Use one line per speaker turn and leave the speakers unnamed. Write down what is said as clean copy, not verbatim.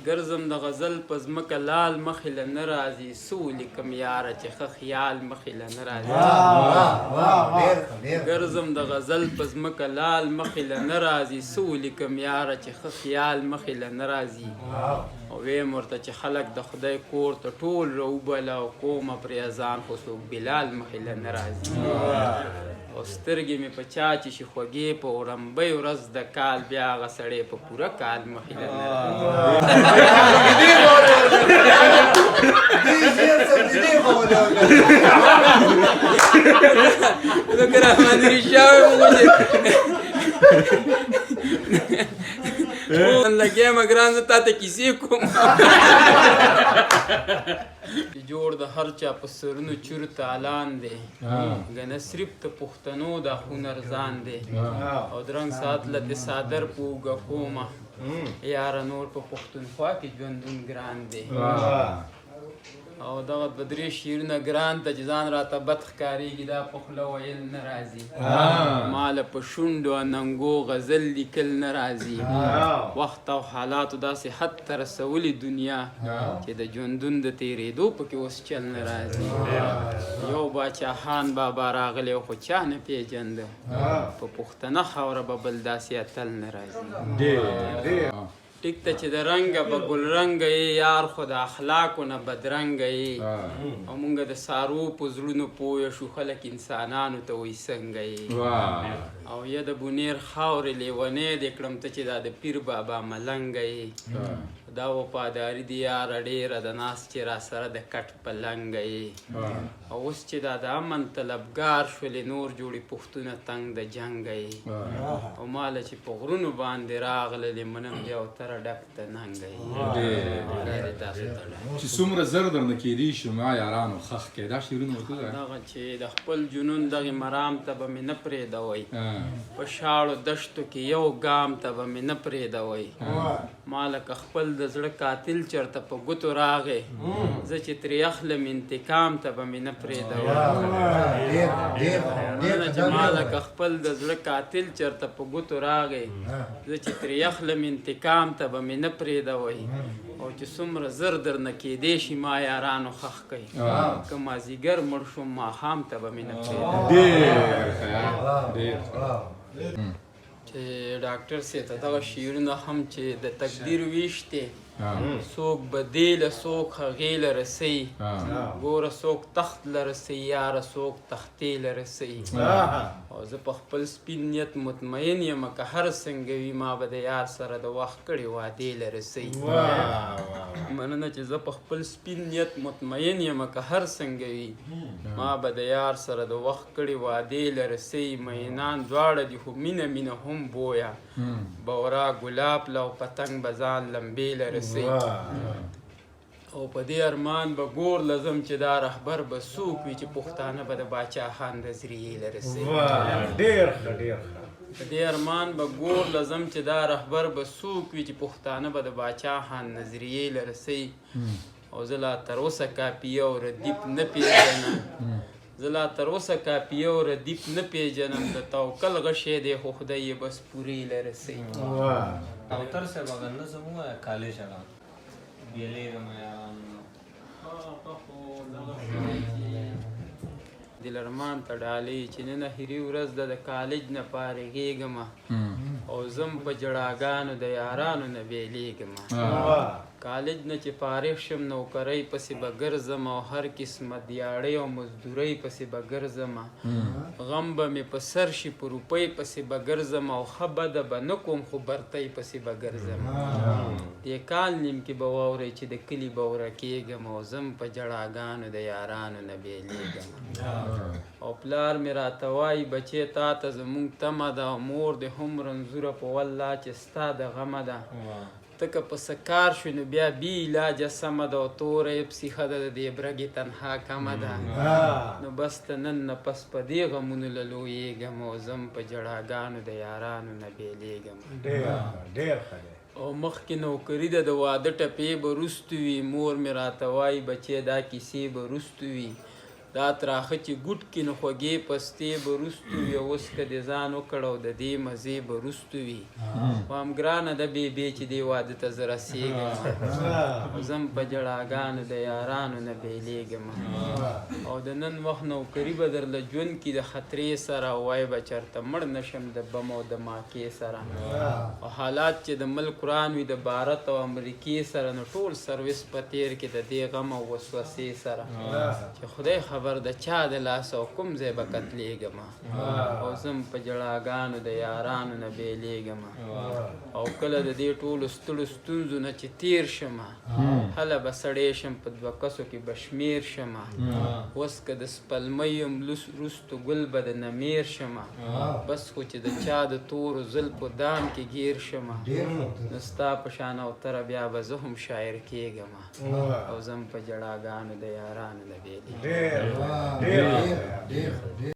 ګرځم د غزل په ځمکه لال مخې له نه راځي څه ولیکم یاره چې ښه خیال مخې له نه راځي ګرځم د غزل په ځمکه لال مخې له نه راځي څه ولیکم یاره چې ښه خیال مخې له نه راځي او ویم ورته چې خلک د خدای کور ته ټول راوبله او کومه پرې اذان خو څوک بلال مخې له نه راځي او سترګې مې په چا چې شي خوږې په وړمبۍ ورځ د کال بیا هغه سړی په پوره کال مخې له نه راځي لګیا مګران زه تا ته کیسې کوم جوړ د هر چا په سرونو چور تالان دی ګنه صرف د پښتنو د هنر ځان دی او درنګ ساتله د صادر په اوږه کومه یاره نور په پښتونخوا کې ژوندون ګران دی او دغه د درې شعرونه ګران ته چې ځان راته بد ښکارېږي دا په خوله ویل نه راځي ما له په شونډو ننګو غزل لیکل نه راځي وخت او حالاتو داسې حد ته رسولي دنیا چې د ژوندون د تېرېدو پکې اوس چل نه راځي یو باچاخان بابا راغلی خو چا نه پېژنده په پښتنه خاوره به بل داسې اتل نه راځي ټیک ته چې د رنګه به ګلرنګه یې یار خو د اخلاقو نه بدرنګه یې او مونږ د سارو په زړونو پوه شو خلک انسانانو ته وایي څنګه یې او یا د بونیر خاورې لیونی دې کړم ته چې دا د پیر بابا ملنګه یې دا وفاداري دي یاره ډېره د ناست چې را سره د کټ په لنګه یې او اوس چې دا د امن طلبګار شولې نور جوړې پښتونه تنګ د جنګه یې او ماله چې په غرونو باندې راغللې منم بیا وتره ډک د ننګه یې
چې څومره زر درنه کېدی شو ما یارانو خښ کې دا شعرونه ورته
دغه چې د خپل جنون دغې مرام ته به مې نه پرېږدوئ په شاړو دشتو کې یو ګام ته به مې نه پرېږدوئ ما لکه خپل د زړه قاتل چرته په ګوتو راغې زه چې ترې اخلم انتقام ته به مې نه پرېږدوئ چې ما لکه خپل د زړه قاتل چرته په ګوتو راغې زه چې ترې اخلم انتقام ته به مې نه پرېږدوئ او چې څومره زر درنه کېدی شي ما یارانو خښ کوي که مازدیګر مړ شوم ماښام ته به مې نه پرېږدوئ چې ډاکټر صاحب ته دغه شعرونه هم چې د تقدیر ویش دی څوک به دې له څوک هغې له رسوي ګوره څوک تخت له رسوي یاره څوک تختې له رسوي او زه په خپل سپین نیت مطمئن یم که هر څنګه وي ما به د یار سره د وخت کړې وعدې له رسوي مننه چې زه په خپل سپین نیت مطمئن یم که هر څنګه وي ما به د یار سره د وخت کړې وعدې له رسوي مینان دواړه دي خو مینه مینه هم بویه بورا ګلاب له او پتنګ به ځان لمبې له رسوي او په دې ارمان به ګور لزم چې دا رهبر به څوک وي چې پښتانه به د باچاخان نظریې له رسوي په دې ارمان به ګور لزم چې دا رهبر به څوک وي چې پښتانه به د باچاخان نظریې له رسوي او زه لا تر اوسه کاپیه او ردیف نه پېژنم زه لا تر اوسه کاپیه او ردیف نه پېژنم د توکل غشی دی خو خدای یې بس پورې له رسوي
اوتر صاحب اگر نه زموږ کالج هغه بیلیږم یارانو
دلرمان ته ډالۍ چې نن اخري ورځ ده د کالج نه فارغېږمه او زم په جړاګانو د یارانو نه بیلیږمه کالج نه چې فارغ شم نوکرۍ پسې به ګرځم او هر قسمه دیاړۍ او مزدورۍ پسې به ګرځم غم به مې په سر شي په روپۍ پسې به ګرځم او ښه بده به نه کوم خو برتۍ پسې به ګرځم دې کال نیم کې به واورئ چې د کلي به ورکېږم او زم په جړاګانو د یارانو نه بیلیږم او پلار مې راته وایي بچې تا ته زموږ تمه ده او مور دې هم رنځوره په والله چې ستا د غمه ده ته که په څه کار شوې نو بیا بې علاجه سمه ده او توره یې پسیښه ده د دې برګې تنها کمه ده نو بس ته نن نه پس په دې غمونو له لویېږم او زم په جړاګانو د یارانو نه بیلیږم او مخکې نوکري ده د واده ټپې به وروستو وي مور مې راته وایي بچې دا کیسې به وروستو وي دا تراخه چې ګوټ کې نو خوږې پستې به رستو وي اوس که دې ځان وکړ او د دې مزې به رستو وي خو هم ګرانه ده بېبې چې دې واده ته زه رسېږم او زم په جړاګانو د یارانو نه بېلېږم او د نن وخت نوکري به درله ژوند کې د خطرې سره وای به چېرته مړ نه شم د بم او د ماکې سره او حالات چې د ملک وران وي د بھارت او امریکې سره نو ټول سروس په تېر کې د دې غم او وسوسې سره چې خدای خبر د چا د لاس او کوم ځای به قتلېږم او زم په جړاګانو د یارانو نه بېلېږم او کله د دې ټولو ستړو ستونزو نه چې تېر شم هله به سړی شم په دوه کسو کې به شمېر شم اوس که د سپلمۍ یم روستو ګل به د نمیر شم بس خو چې د چا د تورو زلفو دام کې ګیر شم نو ستا په شان اوتره بیا به زه هم شاعر کېږم او زم په جړاګانو د یارانو نه بېلېږم